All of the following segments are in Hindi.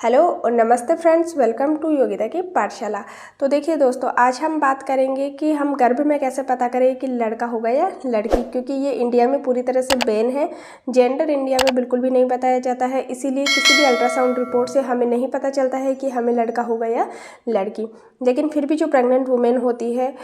हेलो और नमस्ते फ्रेंड्स, वेलकम टू योगिता की पाठशाला। तो देखिए दोस्तों, आज हम बात करेंगे कि हम गर्भ में कैसे पता करें कि लड़का होगा या लड़की, क्योंकि ये इंडिया में पूरी तरह से बैन है। जेंडर इंडिया में बिल्कुल भी नहीं बताया जाता है, इसीलिए किसी भी अल्ट्रासाउंड रिपोर्ट से हमें नहीं पता चलता है कि हमें लड़का होगा या लड़की। लेकिन फिर भी जो प्रेग्नेंट वुमेन होती है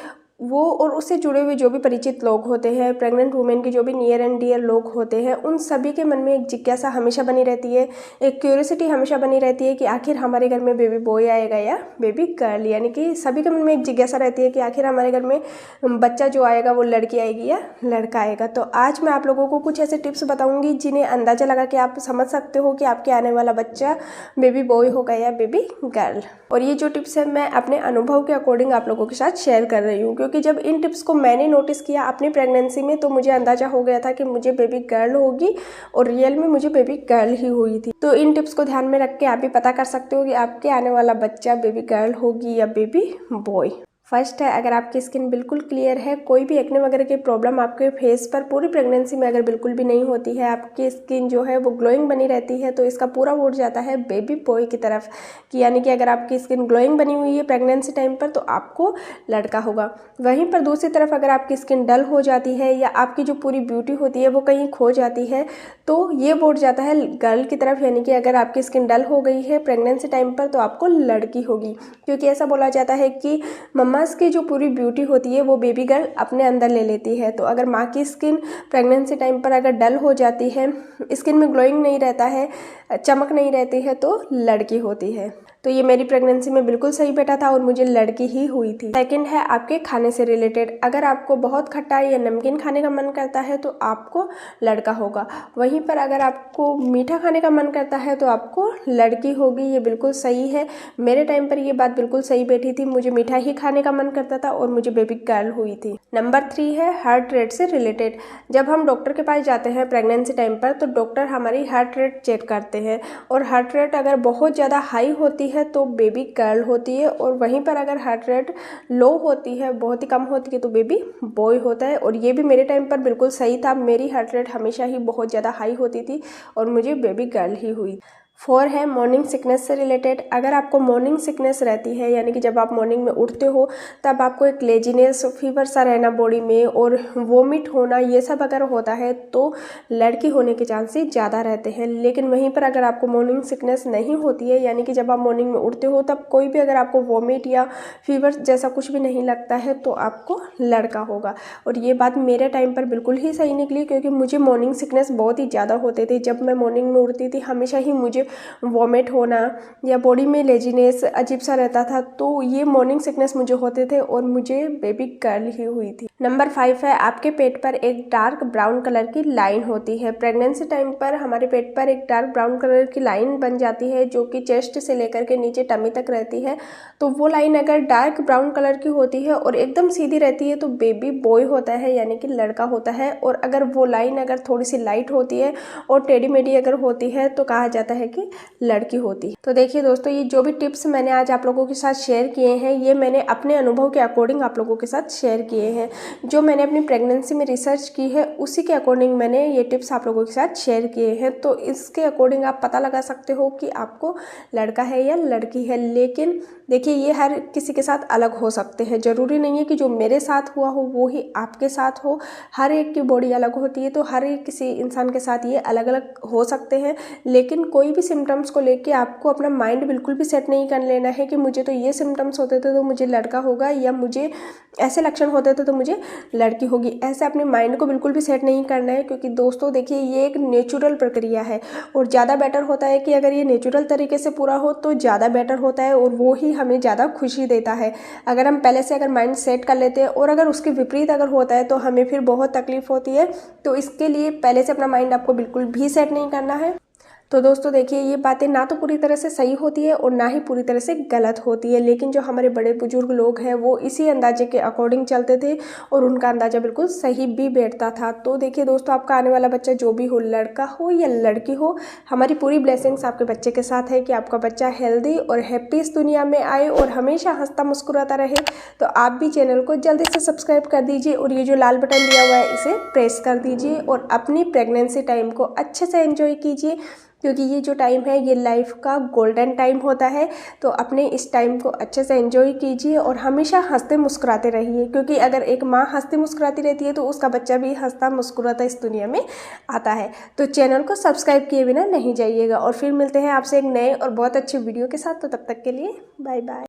वो और उससे जुड़े हुए जो भी परिचित लोग होते हैं, प्रेग्नेंट वुमेन के जो भी नियर एंड डियर लोग होते हैं, उन सभी के मन में एक जिज्ञासा हमेशा बनी रहती है, एक क्यूरियोसिटी हमेशा बनी रहती है कि आखिर हमारे घर में बेबी बॉय आएगा या बेबी गर्ल। यानी कि सभी के मन में एक जिज्ञासा रहती है कि आखिर हमारे घर में बच्चा जो आएगा वो लड़की आएगी या लड़का आएगा। तो आज मैं आप लोगों को कुछ ऐसे टिप्स बताऊंगी जिन्हें अंदाज़ा लगा के आप समझ सकते हो कि आपके आने वाला बच्चा बेबी बॉय होगा या बेबी गर्ल। और ये जो टिप्स है मैं अपने अनुभव के अकॉर्डिंग आप लोगों के साथ शेयर कर रही हूँ, क्योंकि जब इन टिप्स को मैंने नोटिस किया अपनी प्रेगनेंसी में तो मुझे अंदाजा हो गया था कि मुझे बेबी गर्ल होगी, और रियल में मुझे बेबी गर्ल ही हुई थी। तो इन टिप्स को ध्यान में रख के आप भी पता कर सकते हो कि आपके आने वाला बच्चा बेबी गर्ल होगी या बेबी बॉय। फर्स्ट है, अगर आपकी स्किन बिल्कुल क्लियर है, कोई भी एक्ने वगैरह की प्रॉब्लम आपके फेस पर पूरी प्रेगनेंसी में अगर बिल्कुल भी नहीं होती है, आपकी स्किन जो है वो ग्लोइंग बनी रहती है, तो इसका पूरा वोट जाता है बेबी बॉय की तरफ। कि यानी कि अगर आपकी स्किन ग्लोइंग बनी हुई है प्रेगनेंसी टाइम पर तो आपको लड़का होगा। वहीं पर दूसरी तरफ अगर आपकी स्किन डल हो जाती है या आपकी जो पूरी ब्यूटी होती है वो कहीं खो जाती है तो ये वोट जाता है गर्ल की तरफ। यानी कि अगर आपकी स्किन डल हो गई है प्रेगनेंसी टाइम पर तो आपको लड़की होगी, क्योंकि ऐसा बोला जाता है कि मम्मास की जो पूरी ब्यूटी होती है वो बेबी गर्ल अपने अंदर ले लेती है। तो अगर माँ की स्किन प्रेगनेंसी टाइम पर अगर डल हो जाती है, स्किन में ग्लोइंग नहीं रहता है, चमक नहीं रहती है, तो लड़की होती है। तो ये मेरी प्रेगनेंसी में बिल्कुल सही बैठा था और मुझे लड़की ही हुई थी। सेकंड है आपके खाने से रिलेटेड, अगर आपको बहुत खट्टा या नमकीन खाने का मन करता है तो आपको लड़का होगा। वहीं पर अगर आपको मीठा खाने का मन करता है तो आपको लड़की होगी। ये बिल्कुल सही है, मेरे टाइम पर ये बात बिल्कुल सही बैठी थी, मुझे मीठा ही खाने का मन करता था और मुझे बेबी गर्ल हुई थी। नंबर 3 है हार्ट रेट से रिलेटेड। जब हम डॉक्टर के पास जाते हैं प्रेगनेंसी टाइम पर तो डॉक्टर हमारी हार्ट रेट चेक करते हैं, और हार्ट रेट अगर बहुत ज़्यादा हाई होती है तो बेबी गर्ल होती है, और वहीं पर अगर हार्ट रेट लो होती है, बहुत ही कम होती है, तो बेबी बॉय होता है। और ये भी मेरे टाइम पर बिल्कुल सही था, मेरी हार्ट रेट हमेशा ही बहुत ज़्यादा हाई होती थी और मुझे बेबी गर्ल ही हुई। 4 है मॉर्निंग सिकनेस से रिलेटेड। अगर आपको मॉर्निंग सिकनेस रहती है, यानी कि जब आप मॉर्निंग में उठते हो तब आपको एक लेजीनेस, फीवर सा रहना बॉडी में और वोमिट होना, ये सब अगर होता है तो लड़की होने के चांसेस ज़्यादा रहते हैं। लेकिन वहीं पर अगर आपको मॉर्निंग सिकनेस नहीं होती है, यानी कि जब आप मॉर्निंग में उठते हो तब कोई भी अगर आपको वोमिट या फीवर जैसा कुछ भी नहीं लगता है तो आपको लड़का होगा। और ये बात मेरे टाइम पर बिल्कुल ही सही निकली, क्योंकि मुझे मॉर्निंग सिकनेस बहुत ही ज़्यादा होते थे। जब मैं मॉर्निंग में उठती थी हमेशा ही मुझे वॉमिट होना या बॉडी में लेजीनेस अजीब सा रहता था, तो ये मॉर्निंग सिकनेस मुझे होते थे और मुझे बेबी गर्ल ही हुई थी। नंबर 5 है आपके पेट पर एक डार्क ब्राउन कलर की लाइन होती है। प्रेगनेंसी टाइम पर हमारे पेट पर एक डार्क ब्राउन कलर की लाइन बन जाती है जो कि चेस्ट से लेकर के नीचे टमी तक रहती है। तो वो लाइन अगर डार्क ब्राउन कलर की होती है और एकदम सीधी रहती है तो बेबी बॉय होता है, यानी कि लड़का होता है। और अगर वो लाइन अगर थोड़ी सी लाइट होती है और टेढ़ी मेढ़ी अगर होती है तो कहा जाता है कि लड़की होती है। तो देखिए दोस्तों, ये जो भी टिप्स मैंने आज आप लोगों के साथ शेयर किए हैं ये मैंने अपने अनुभव के अकॉर्डिंग आप लोगों के साथ शेयर किए हैं। जो मैंने अपनी प्रेगनेंसी में रिसर्च की है उसी के अकॉर्डिंग मैंने ये टिप्स आप लोगों के साथ शेयर किए हैं। तो इसके अकॉर्डिंग आप पता लगा सकते हो कि आपको लड़का है या लड़की है। लेकिन देखिए, ये हर किसी के साथ अलग हो सकते हैं, ज़रूरी नहीं है कि जो मेरे साथ हुआ हो वो ही आपके साथ हो। हर एक की बॉडी अलग होती है, तो हर एक किसी इंसान के साथ ये अलग अलग हो सकते हैं। लेकिन कोई भी सिम्टम्स को लेके आपको अपना माइंड बिल्कुल भी सेट नहीं कर लेना है कि मुझे तो ये सिम्टम्स होते थे तो मुझे लड़का होगा, या मुझे ऐसे लक्षण होते थे तो मुझे लड़की होगी। ऐसे अपने माइंड को बिल्कुल भी सेट नहीं करना है, क्योंकि दोस्तों देखिए, ये एक नेचुरल प्रक्रिया है और ज़्यादा बेटर होता है कि अगर ये नेचुरल तरीके से पूरा हो तो ज़्यादा बेटर होता है और वो ही हमें ज़्यादा खुशी देता है। अगर हम पहले से अगर माइंड सेट कर लेते हैं और अगर उसके विपरीत अगर होता है तो हमें फिर बहुत तकलीफ होती है। तो इसके लिए पहले से अपना माइंड आपको बिल्कुल भी सेट नहीं करना है। तो दोस्तों देखिए, ये बातें ना तो पूरी तरह से सही होती है और ना ही पूरी तरह से गलत होती है, लेकिन जो हमारे बड़े बुजुर्ग लोग हैं वो इसी अंदाजे के अकॉर्डिंग चलते थे और उनका अंदाजा बिल्कुल सही भी बैठता था। तो देखिए दोस्तों, आपका आने वाला बच्चा जो भी हो, लड़का हो या लड़की हो, हमारी पूरी ब्लेसिंग्स आपके बच्चे के साथ है कि आपका बच्चा हेल्दी और हैप्पी इस दुनिया में आए और हमेशा हंसता मुस्कुराता रहे। तो आप भी चैनल को जल्दी से सब्सक्राइब कर दीजिए और ये जो लाल बटन दिया हुआ है इसे प्रेस कर दीजिए और अपनी प्रेगनेंसी टाइम को अच्छे से एंजॉय कीजिए। क्योंकि ये जो टाइम है ये लाइफ का गोल्डन टाइम होता है। तो अपने इस टाइम को अच्छे से एंजॉय कीजिए और हमेशा हंसते मुस्कुराते रहिए, क्योंकि अगर एक माँ हंसती मुस्कुराती रहती है तो उसका बच्चा भी हंसता मुस्कुराता इस दुनिया में आता है। तो चैनल को सब्सक्राइब किए बिना नहीं जाइएगा। और फिर मिलते हैं आपसे एक नए और बहुत अच्छे वीडियो के साथ। तो तब तक के लिए बाय बाय।